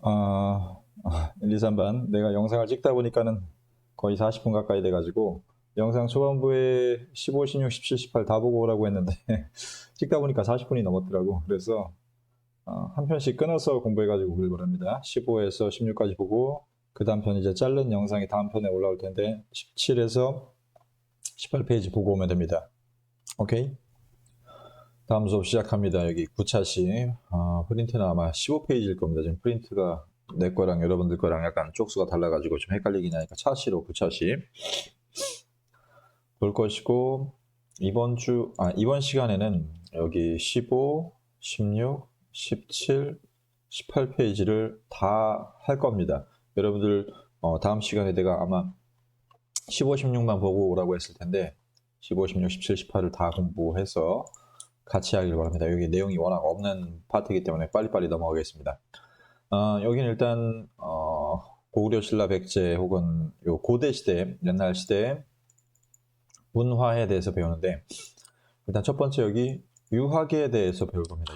1, 2, 3반. 내가 영상을 찍다 보니까는 거의 40분 가까이 돼가지고, 영상 초반부에 15, 16, 17, 18 다 보고 오라고 했는데, 찍다 보니까 40분이 넘었더라고. 그래서, 한 편씩 끊어서 공부해가지고 오길 바랍니다. 15에서 16까지 보고, 그 다음 편 이제 자른 영상이 다음 편에 올라올 텐데, 17에서 18페이지 보고 오면 됩니다. 오케이? 다음 수업 시작합니다. 여기 9차시. 프린트는 아마 15페이지일 겁니다. 지금 프린트가 내 거랑 여러분들 거랑 약간 쪽수가 달라가지고 좀 헷갈리긴 하니까 차시로 9차시 볼 것이고, 이번 시간에는 여기 15, 16, 17, 18페이지를 다 할 겁니다. 여러분들 다음 시간에 내가 아마 15, 16만 보고 오라고 했을 텐데 15, 16, 17, 18을 다 공부해서 같이 하길 바랍니다. 여기 내용이 워낙 없는 파트이기 때문에 빨리빨리 넘어가겠습니다. 여기는 일단 고구려 신라 백제 혹은 요 고대 시대, 옛날 시대 문화에 대해서 배우는데, 일단 첫 번째 여기 유학에 대해서 배울 겁니다.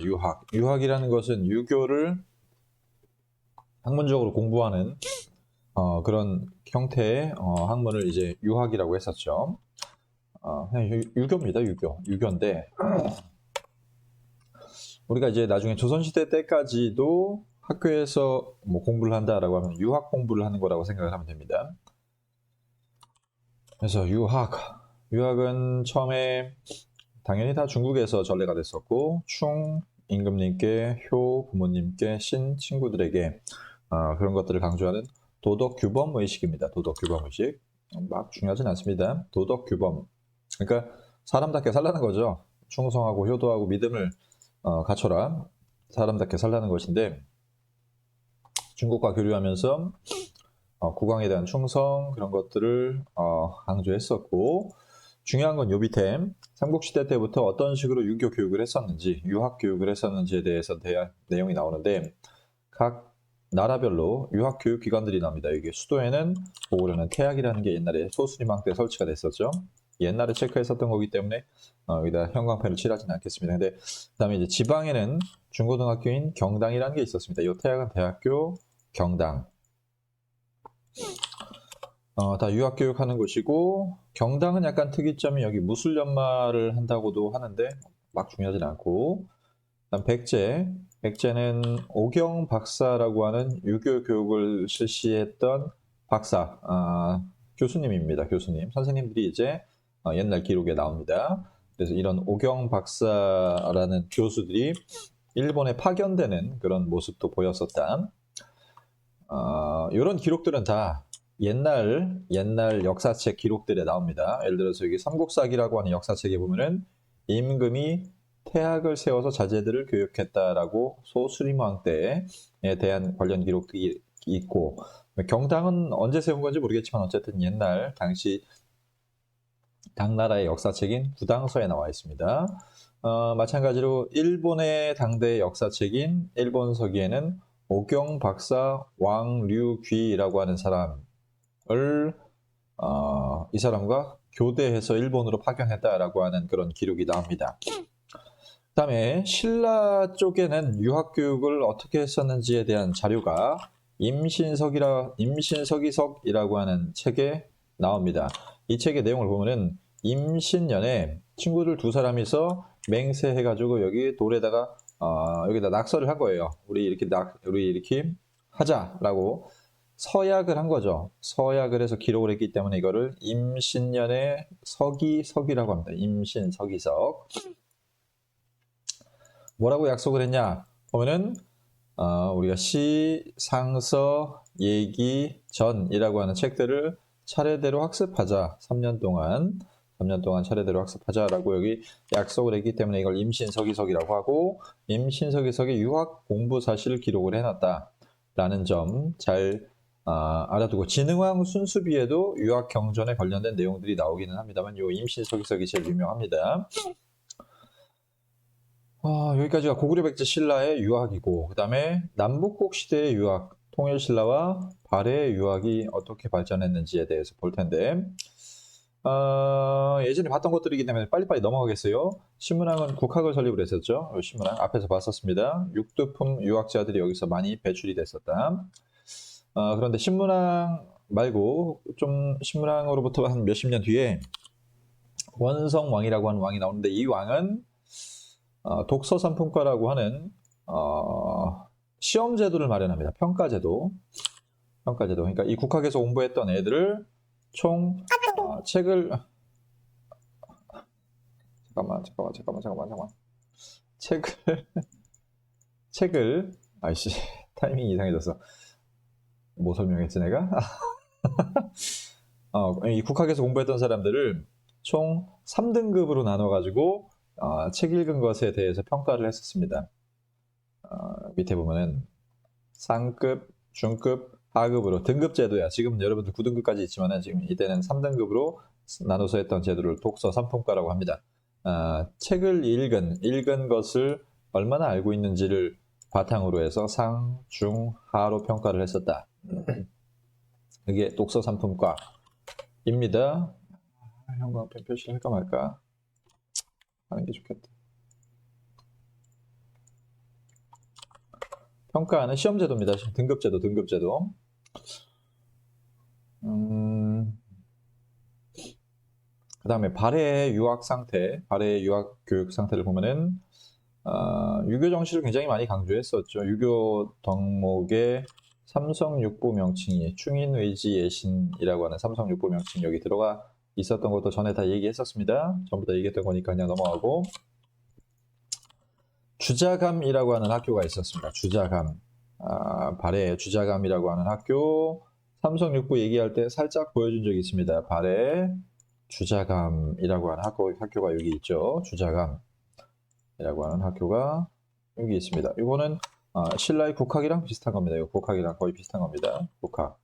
유학이라는 것은 유교를 학문적으로 공부하는 그런 형태의 학문을 이제 유학이라고 했었죠. 그냥 유교입니다. 유교인데, 우리가 이제 나중에 조선시대 때까지도 학교에서 뭐 공부를 한다라고 하면 유학 공부를 하는 거라고 생각을 하면 됩니다. 그래서 유학은 처음에 당연히 다 중국에서 전래가 됐었고, 충 임금님께, 효 부모님께, 신 친구들에게 그런 것들을 강조하는 도덕 규범 의식입니다. 도덕 규범 의식. 막 중요하진 않습니다. 도덕 규범. 그러니까 사람답게 살라는 거죠. 충성하고 효도하고 믿음을 갖춰라. 사람답게 살라는 것인데, 중국과 교류하면서 국왕에 대한 충성, 그런 것들을 강조했었고, 중요한 건 요 밑에 삼국시대 때부터 어떤 식으로 유교 교육을 했었는지, 유학 교육을 했었는지에 대해서 대한 내용이 나오는데, 각 나라별로 유학 교육 기관들이 나옵니다. 여기 수도에는 고구려는 태학이라는 게 옛날에 소수림왕 때 설치가 됐었죠. 옛날에 체크했었던 거기 때문에 여기다 형광펜을 칠하지는 않겠습니다. 근데 그다음에 이제 지방에는 중고등학교인 경당이라는 게 있었습니다. 이 태학은 대학교, 경당. 다 유학교육하는 곳이고, 경당은 약간 특이점이 여기 무술연마를 한다고도 하는데 막 중요하진 않고, 그다음 백제는 오경 박사라고 하는 유교 교육을 실시했던 박사, 교수님입니다. 교수님. 선생님들이 이제 옛날 기록에 나옵니다. 그래서 이런 오경 박사라는 교수들이 일본에 파견되는 그런 모습도 보였었다. 이런 기록들은 다 옛날 역사책 기록들에 나옵니다. 예를 들어서 여기 삼국사기라고 하는 역사책에 보면은 임금이 태학을 세워서 자제들을 교육했다라고 소수림왕 때에 대한 관련 기록들이 있고, 경당은 언제 세운 건지 모르겠지만 어쨌든 옛날 당시 당나라의 역사책인 구당서에 나와 있습니다. 마찬가지로 일본의 당대 역사책인 일본서기에는 오경 박사 왕류귀라고 하는 사람을 이 사람과 교대해서 일본으로 파견했다라고 하는 그런 기록이 나옵니다. 그다음에 신라 쪽에는 유학 교육을 어떻게 했었는지에 대한 자료가 임신서기석이라고 하는 책에 나옵니다. 이 책의 내용을 보면은 임신년에 친구들 두 사람이서 맹세해가지고 여기 돌에다가 여기다 낙서를 한 거예요. 우리 이렇게 하자라고 서약을 한 거죠. 서약을 해서 기록을 했기 때문에 이거를 임신년의 서기석이라고 합니다. 임신서기석. 뭐라고 약속을 했냐 보면은 우리가 시, 상서, 예기, 전이라고 하는 책들을 차례대로 학습하자. 3년 동안 차례대로 학습하자라고 여기 약속을 했기 때문에 이걸 임신서기석이라고 하고, 임신서기석에 유학 공부 사실을 기록을 해놨다라는 점 잘 알아두고, 진흥왕 순수비에도 유학 경전에 관련된 내용들이 나오기는 합니다만 이 임신서기석이 제일 유명합니다. 여기까지가 고구려 백제 신라의 유학이고, 그 다음에 남북국 시대의 유학, 통일신라와 발해의 유학이 어떻게 발전했는지에 대해서 볼 텐데, 예전에 봤던 것들이기 때문에 빨리빨리 넘어가겠어요. 신문왕은 국학을 설립을 했었죠. 신문왕 앞에서 봤었습니다. 육두품 유학자들이 여기서 많이 배출이 됐었다. 그런데 신문왕 말고 좀 신문왕으로부터 한 몇십 년 뒤에 원성왕이라고 하는 왕이 나오는데 이 왕은 독서상품과라고 하는 시험 제도를 마련합니다. 평가제도. 그러니까 이 국학에서 공부했던 애들을 총 책을 잠깐만 책을 아이씨 타이밍이 이상해졌어. 뭐 설명했지 내가? 이 국학에서 공부했던 사람들을 총 3등급으로 나눠가지고 책 읽은 것에 대해서 평가를 했었습니다. 밑에 보면은 상급, 중급, 하급으로 등급 제도야. 지금 여러분들 9등급까지 있지만은 지금 이때는 3등급으로 나눠서 했던 제도를 독서 3품과라고 합니다. 책을 읽은 것을 얼마나 알고 있는지를 바탕으로 해서 상, 중, 하로 평가를 했었다. 이게 독서 3품과입니다. 형광펜 표시를 할까 말까 하는 게 좋겠다. 평가하는 시험제도입니다. 등급제도. 그 다음에 발해의 유학 교육 상태를 보면은, 유교 정치를 굉장히 많이 강조했었죠. 유교 덕목의 삼성육부 명칭이 충인의지 예신이라고 하는 삼성육부 명칭이 여기 들어가 있었던 것도 전에 다 얘기했었습니다. 전부 다 얘기했던 거니까 그냥 넘어가고. 주자감이라고 하는 학교가 있었습니다. 주자감. 발해 주자감이라고 하는 학교. 삼성육부 얘기할 때 살짝 보여준 적이 있습니다. 발해 주자감이라고 하는 학교가 여기 있죠. 주자감이라고 하는 학교가 여기 있습니다. 이거는 신라의 국학이랑 비슷한 겁니다. 이거 국학이랑 거의 비슷한 겁니다. 국학.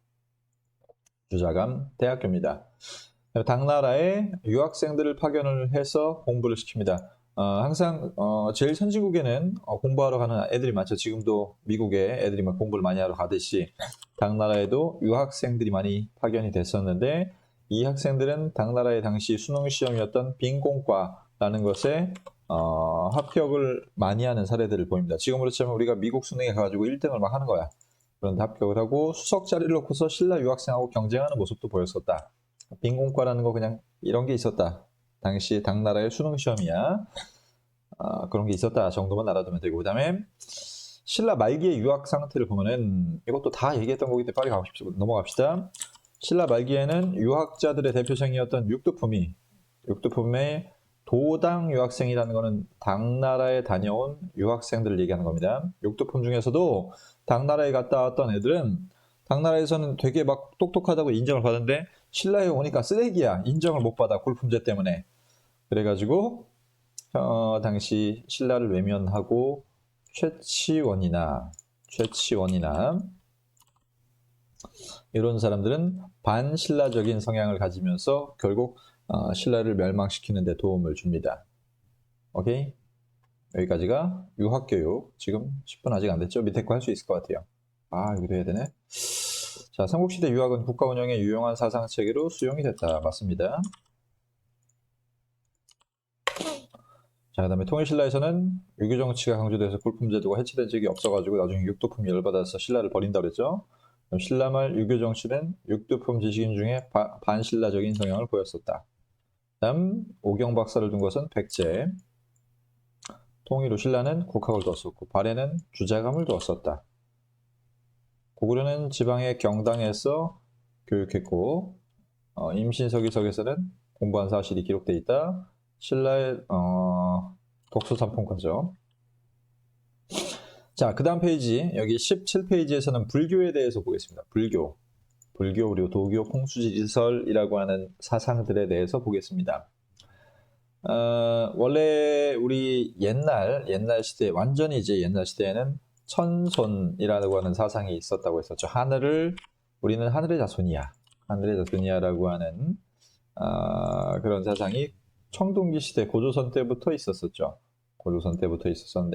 주자감 대학교입니다. 당나라에 유학생들을 파견을 해서 공부를 시킵니다. 항상 제일 선진국에는 공부하러 가는 애들이 많죠. 지금도 미국에 애들이 막 공부를 많이 하러 가듯이 당나라에도 유학생들이 많이 파견이 됐었는데 이 학생들은 당나라의 당시 수능 시험이었던 빈공과라는 것에 합격을 많이 하는 사례들을 보입니다. 지금으로 치면 우리가 미국 수능에 가가지고 1등을 막 하는 거야. 그런데 합격을 하고 수석 자리를 놓고서 신라 유학생하고 경쟁하는 모습도 보였었다. 빈공과라는 거 그냥 이런 게 있었다. 당시 당나라의 수능 시험이야. 그런 게 있었다 정도만 알아두면 되고, 그 다음에 신라 말기의 유학 상태를 보면은 이것도 다 얘기했던 거기 때문에 빨리 넘어갑시다. 신라 말기에는 유학자들의 대표성이었던 육두품의 도당 유학생이라는 거는 당나라에 다녀온 유학생들을 얘기하는 겁니다. 육두품 중에서도 당나라에 갔다 왔던 애들은 당나라에서는 되게 막 똑똑하다고 인정을 받았는데 신라에 오니까 쓰레기야. 인정을 못 받아. 골품제 때문에. 그래가지고 당시 신라를 외면하고 최치원이나 이런 사람들은 반신라적인 성향을 가지면서 결국 신라를 멸망시키는 데 도움을 줍니다. 오케이? 여기까지가 유학교육. 지금 10분 아직 안 됐죠? 밑에 거 할 수 있을 것 같아요. 여기도 해야 되네. 자, 삼국시대 유학은 국가 운영에 유용한 사상체계로 수용이 됐다. 맞습니다. 자, 그 다음에 통일신라에서는 유교 정치가 강조돼서 골품제도가 해체된 적이 없어가지고 나중에 육두품이 열받아서 신라를 버린다고 그랬죠. 신라말 유교 정치는 육두품 지식인 중에 반신라적인 성향을 보였었다. 다음 오경 박사를 둔 것은 백제. 통일 후 신라는 국학을 두었었고 발해는 주자감을 두었었다. 고구려는 지방의 경당에서 교육했고 임신서기석에서는 공부한 사실이 기록되어 있다. 신라의 독서산품과죠. 자, 그 다음 페이지 여기 17페이지에서는 불교에 대해서 보겠습니다. 불교 그리고 도교, 풍수지리설이라고 하는 사상들에 대해서 보겠습니다. 원래 우리 옛날 시대, 완전히 이제 옛날 시대에는 천손이라고 하는 사상이 있었다고 했었죠. 우리는 하늘의 자손이야라고 하는 그런 사상이 청동기 시대 고조선 때부터 있었었죠.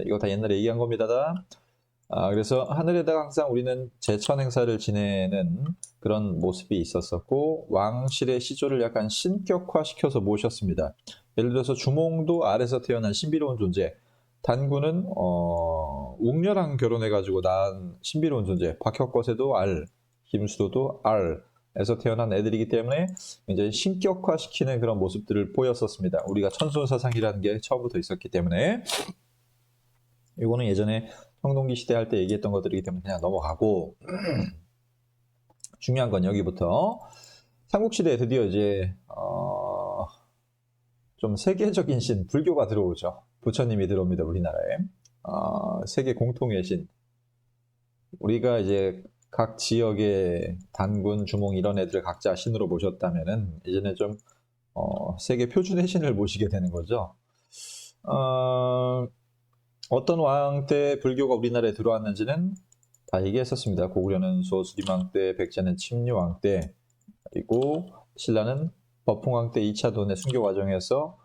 이거 다 옛날에 얘기한 겁니다. 그래서 하늘에다가 항상 우리는 제천 행사를 지내는 그런 모습이 있었었고 왕실의 시조를 약간 신격화시켜서 모셨습니다. 예를 들어서 주몽도 알에서 태어난 신비로운 존재, 단군은 웅녀랑 결혼해가지고 낳은 신비로운 존재, 박혁거세도 알, 김수도도 알에서 태어난 애들이기 때문에 이제 신격화시키는 그런 모습들을 보였었습니다. 우리가 천손사상이라는 게 처음부터 있었기 때문에 이거는 예전에 청동기 시대 할 때 얘기했던 것들이기 때문에 그냥 넘어가고 중요한 건 여기부터 삼국시대에 드디어 이제 좀 세계적인 신 불교가 들어오죠. 부처님이 들어옵니다. 우리나라에 세계 공통의 신. 우리가 이제 각 지역의 단군, 주몽 이런 애들을 각자 신으로 모셨다면은 이제는 좀 세계 표준의 신을 모시게 되는 거죠. 어떤 왕 때 불교가 우리나라에 들어왔는지는 다 얘기했었습니다. 고구려는 소수리망 때, 백제는 침류왕 때, 그리고 신라는 법흥왕 때 2차 돈의 순교 과정에서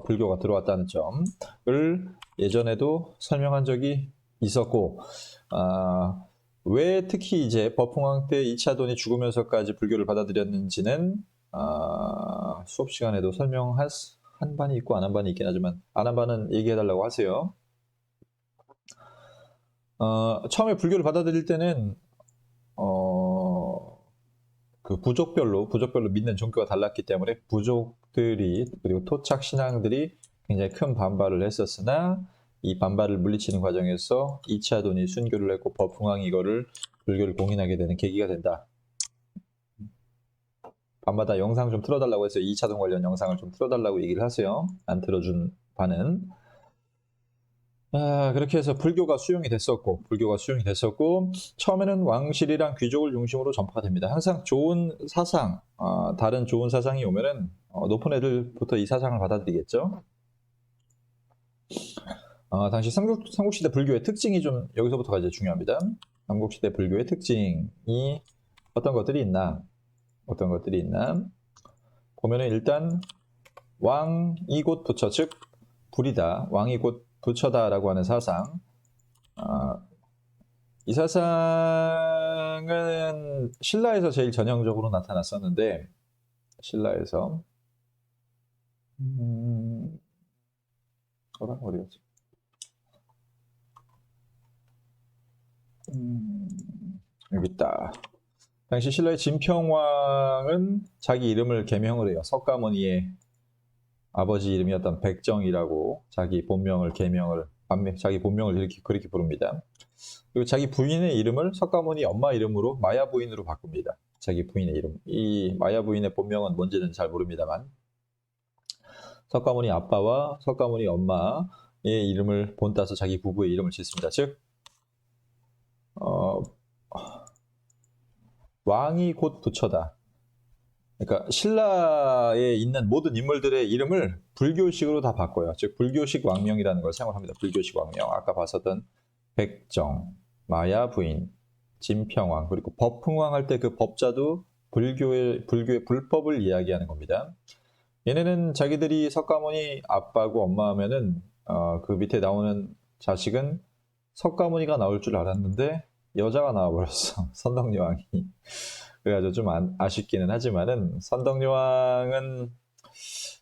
불교가 들어왔다는 점을 예전에도 설명한 적이 있었고, 왜 특히 이제 법흥왕 때 2차 돈이 죽으면서까지 불교를 받아들였는지는 수업 시간에도 설명한 반이 있고 안 한 반이 있긴 하지만 안 한 반은 얘기해달라고 하세요. 처음에 불교를 받아들일 때는 그 부족별로 믿는 종교가 달랐기 때문에 부족들이 그리고 토착 신앙들이 굉장히 큰 반발을 했었으나 이 반발을 물리치는 과정에서 2차 돈이 순교를 했고 법흥왕이 이거를 불교를 공인하게 되는 계기가 된다. 밤마다 영상 좀 틀어달라고 해서 2차 돈 관련 영상을 좀 틀어달라고 얘기를 하세요. 안 틀어준 반은. 그렇게 해서 불교가 수용이 됐었고 처음에는 왕실이랑 귀족을 중심으로 전파가 됩니다. 항상 좋은 사상, 다른 좋은 사상이 오면은 높은 애들부터 이 사상을 받아들이겠죠. 당시 삼국시대 불교의 특징이 좀 여기서부터가 이제 중요합니다. 삼국시대 불교의 특징이 어떤 것들이 있나 보면은 일단 왕이 곧 부처, 즉 불이다. 왕이 곧 부처다라고 하는 사상. 이 사상은 신라에서 제일 전형적으로 나타났었는데 신라에서 어디 갔지? 여기 있다. 당시 신라의 진평왕은 자기 이름을 개명을 해요. 석가모니의 아버지 이름이었던 백정이라고 자기 본명을 이렇게 그렇게 부릅니다. 그리고 자기 부인의 이름을 석가모니 엄마 이름으로 마야 부인으로 바꿉니다. 자기 부인의 이름. 이 마야 부인의 본명은 뭔지는 잘 모릅니다만 석가모니 아빠와 석가모니 엄마의 이름을 본따서 자기 부부의 이름을 짓습니다. 즉 왕이 곧 부처다. 그러니까 신라에 있는 모든 인물들의 이름을 불교식으로 다 바꿔요. 즉 불교식 왕명이라는 걸 사용을 합니다. 불교식 왕명. 아까 봤었던 백정, 마야 부인, 진평왕, 그리고 법흥왕 할 때 그 법자도 불교의 불법을 이야기하는 겁니다. 얘네는 자기들이 석가모니 아빠고 엄마하면은 그 밑에 나오는 자식은 석가모니가 나올 줄 알았는데 여자가 나와버렸어. 선덕여왕이. 그래가지고 좀 아쉽기는 하지만은 선덕여왕은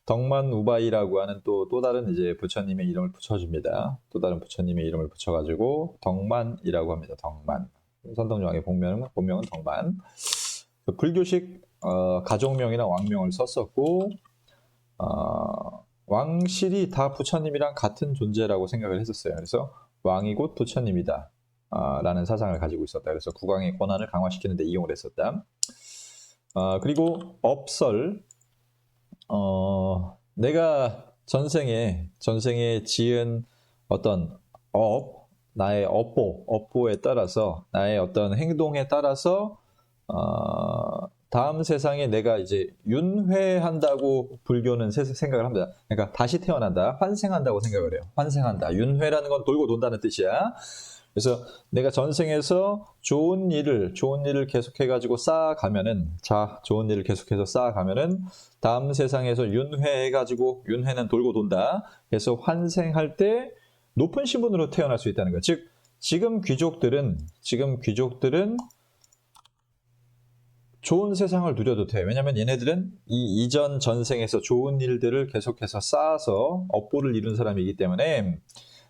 덕만우바이라고 하는 또 다른 이제 부처님의 이름을 붙여줍니다. 또 다른 부처님의 이름을 붙여가지고 덕만이라고 합니다. 덕만. 선덕여왕의 본명은 덕만. 그 불교식 가족명이나 왕명을 썼었고 왕실이 다 부처님이랑 같은 존재라고 생각을 했었어요. 그래서 왕이 곧 부처님이다. 라는 사상을 가지고 있었다. 그래서 국왕의 권한을 강화시키는 데 이용을 했었다. 그리고 업설. 내가 전생에 지은 어떤 나의 업보에 따라서 나의 어떤 행동에 따라서 다음 세상에 내가 이제 윤회한다고 불교는 생각을 합니다. 그러니까 다시 태어난다, 환생한다고 생각을 해요. 환생한다. 윤회라는 건 돌고 돈다는 뜻이야. 그래서 내가 전생에서 좋은 일을 계속해가지고 쌓아가면은, 좋은 일을 계속해서 쌓아가면은, 다음 세상에서 윤회해가지고, 윤회는 돌고 돈다. 그래서 환생할 때 높은 신분으로 태어날 수 있다는 거야. 즉, 지금 귀족들은 좋은 세상을 누려도 돼. 왜냐면 얘네들은 이 이전 전생에서 좋은 일들을 계속해서 쌓아서 업보를 이룬 사람이기 때문에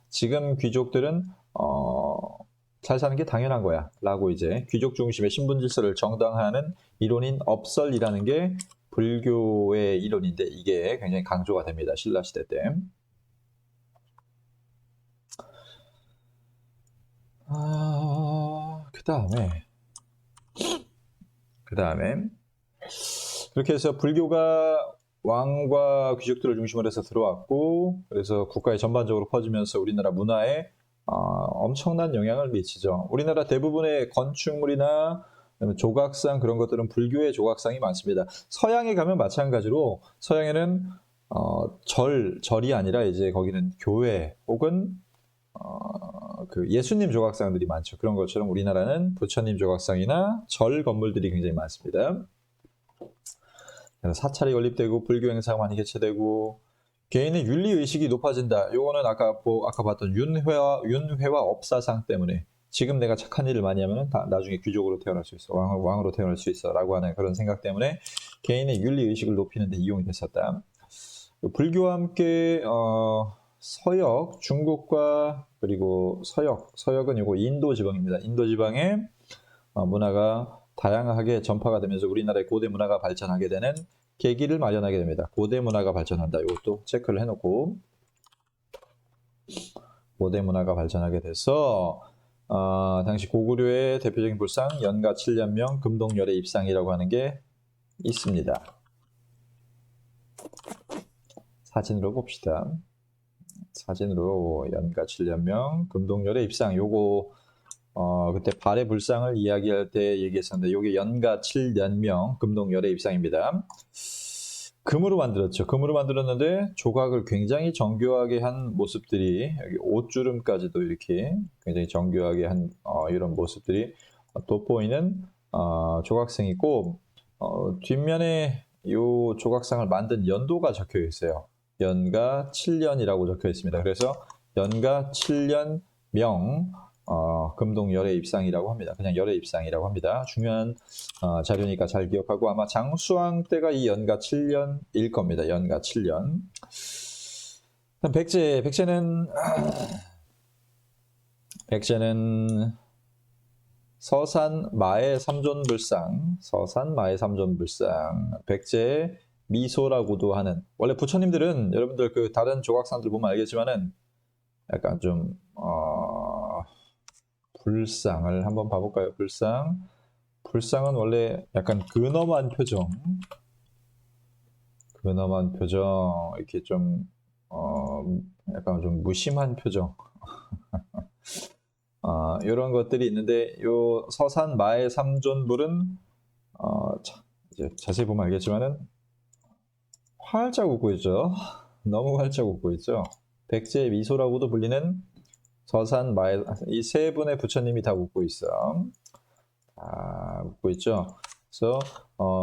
지금 귀족들은 잘 사는 게 당연한 거야 라고 이제 귀족 중심의 신분 질서를 정당화하는 이론인 업설이라는 게 불교의 이론인데 이게 굉장히 강조가 됩니다. 신라시대 때. 그 다음에 그렇게 해서 불교가 왕과 귀족들을 중심으로 해서 들어왔고 그래서 국가에 전반적으로 퍼지면서 우리나라 문화에 엄청난 영향을 미치죠. 우리나라 대부분의 건축물이나 조각상 그런 것들은 불교의 조각상이 많습니다. 서양에 가면 마찬가지로 서양에는 절이 아니라 이제 거기는 교회 혹은 그 예수님 조각상들이 많죠. 그런 것처럼 우리나라는 부처님 조각상이나 절 건물들이 굉장히 많습니다. 사찰이 건립되고 불교 행사가 많이 개최되고 개인의 윤리 의식이 높아진다. 요거는 아까 봤던 윤회와 업사상 때문에 지금 내가 착한 일을 많이 하면 나중에 귀족으로 태어날 수 있어. 왕으로 태어날 수 있어. 라고 하는 그런 생각 때문에 개인의 윤리 의식을 높이는 데 이용이 됐었다. 불교와 함께 서역, 중국과 그리고 서역은 요거 인도 지방입니다. 인도 지방에 문화가 다양하게 전파가 되면서 우리나라의 고대 문화가 발전하게 되는 계기를 마련하게 됩니다. 고대 문화가 발전한다. 이것도 체크를 해놓고 고대 문화가 발전하게 돼서 당시 고구려의 대표적인 불상 연가 7년명 금동열의 입상이라고 하는 게 있습니다. 사진으로 봅시다. 사진으로 연가 7년명 금동열의 입상 요거 그때 발해 불상을 이야기할 때 얘기했었는데 요게 연가 7년명 금동열의 입상입니다. 금으로 만들었죠. 금으로 만들었는데 조각을 굉장히 정교하게 한 모습들이 여기 옷주름까지도 이렇게 굉장히 정교하게 한 이런 모습들이 돋보이는 조각상이고 뒷면에 요 조각상을 만든 연도가 적혀 있어요. 연가 7년이라고 적혀 있습니다. 그래서 연가 7년명 금동열의 입상이라고 합니다. 그냥 열의 입상이라고 합니다. 중요한 자료니까 잘 기억하고 아마 장수왕 때가 이 연가 7년일 겁니다. 연가 7년. 백제는 서산마의 삼존불상, 백제의 미소라고도 하는 원래 부처님들은 여러분들 그 다른 조각상들 보면 알겠지만은 약간 좀 불상을 한번 봐볼까요? 불상은 원래 약간 근엄한 표정 이렇게 좀 약간 좀 무심한 표정 이런 것들이 있는데 요 서산 마의 삼존불은 이제 자세히 보면 알겠지만은 활짝 웃고 있죠. 너무 활짝 웃고 있죠. 백제의 미소라고도 불리는 서산 마의 이 세 분의 부처님이 다 웃고 있어. 웃고 있죠. 그래서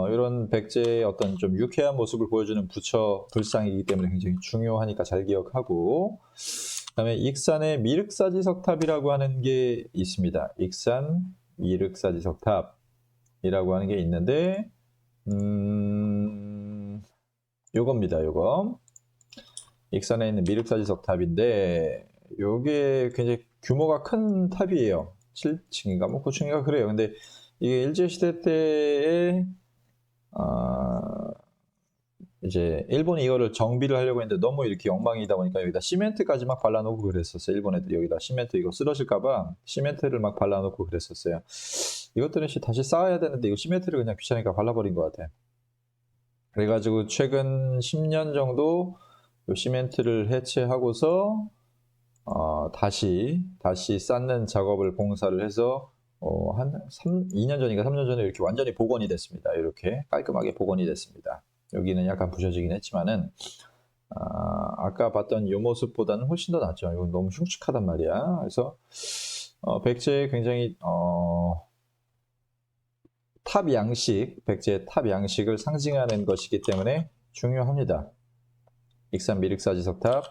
이런 백제의 어떤 좀 유쾌한 모습을 보여주는 부처 불상이기 때문에 굉장히 중요하니까 잘 기억하고 그다음에 익산의 미륵사지석탑이라고 하는 게 있습니다. 익산 미륵사지석탑이라고 하는 게 있는데 요겁니다. 요거 익산에 있는 미륵사지석탑인데 요게 굉장히 규모가 큰 탑이에요. 7층인가 뭐 9층인가 그래요. 근데 이게 일제시대 때에 이제 일본이 이거를 정비를 하려고 했는데 너무 이렇게 엉망이다 보니까 여기다 시멘트까지 막 발라놓고 그랬었어요. 일본 애들이 여기다 시멘트 이거 쓰러질까봐 시멘트를 막 발라놓고 그랬었어요. 이것들은 다시 쌓아야 되는데 이거 시멘트를 그냥 귀찮으니까 발라버린 것 같아. 그래가지고 최근 10년 정도 시멘트를 해체하고서 다시 쌓는 작업을 공사를 해서 한 2년 전인가 3년 전에 이렇게 완전히 복원이 됐습니다. 이렇게 깔끔하게 복원이 됐습니다. 여기는 약간 부셔지긴 했지만은 아까 봤던 이 모습보다는 훨씬 더 낫죠. 이건 너무 흉측하단 말이야. 그래서 백제의 굉장히 탑 양식, 백제의 탑 양식을 상징하는 것이기 때문에 중요합니다. 익산 미륵사지석탑.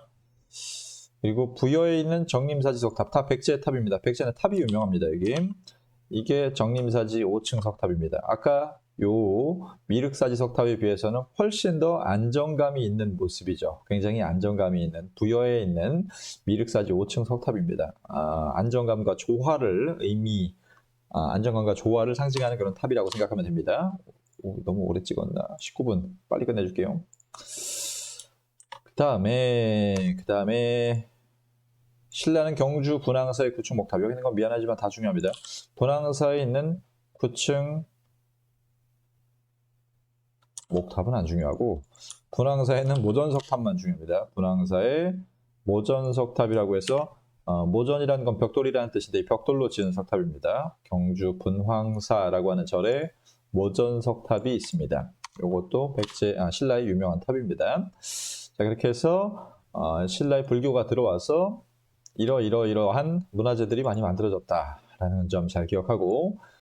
그리고 부여에 있는 정림사지 석탑, 다 백제의 탑입니다. 백제는 탑이 유명합니다. 여기 이게 정림사지 5층 석탑입니다. 아까 요 미륵사지 석탑에 비해서는 훨씬 더 안정감이 있는 모습이죠. 굉장히 안정감이 있는 부여에 있는 미륵사지 5층 석탑입니다. 안정감과 조화를 안정감과 조화를 상징하는 그런 탑이라고 생각하면 됩니다. 너무 오래 찍었나? 19분 빨리 끝내줄게요. 그 다음에 신라는 경주 분황사의 9층 목탑. 여기 있는 건 미안하지만 다 중요합니다. 분황사에 있는 9층 목탑은 안 중요하고 분황사에 있는 모전석탑만 중요합니다. 분황사의 모전석탑이라고 해서 모전이라는 건 벽돌이라는 뜻인데 벽돌로 지은 석탑입니다. 경주 분황사라고 하는 절에 모전석탑이 있습니다. 이것도 신라의 유명한 탑입니다. 자, 그렇게 해서 신라의 불교가 들어와서 이러한 문화재들이 많이 만들어졌다라는 점 잘 기억하고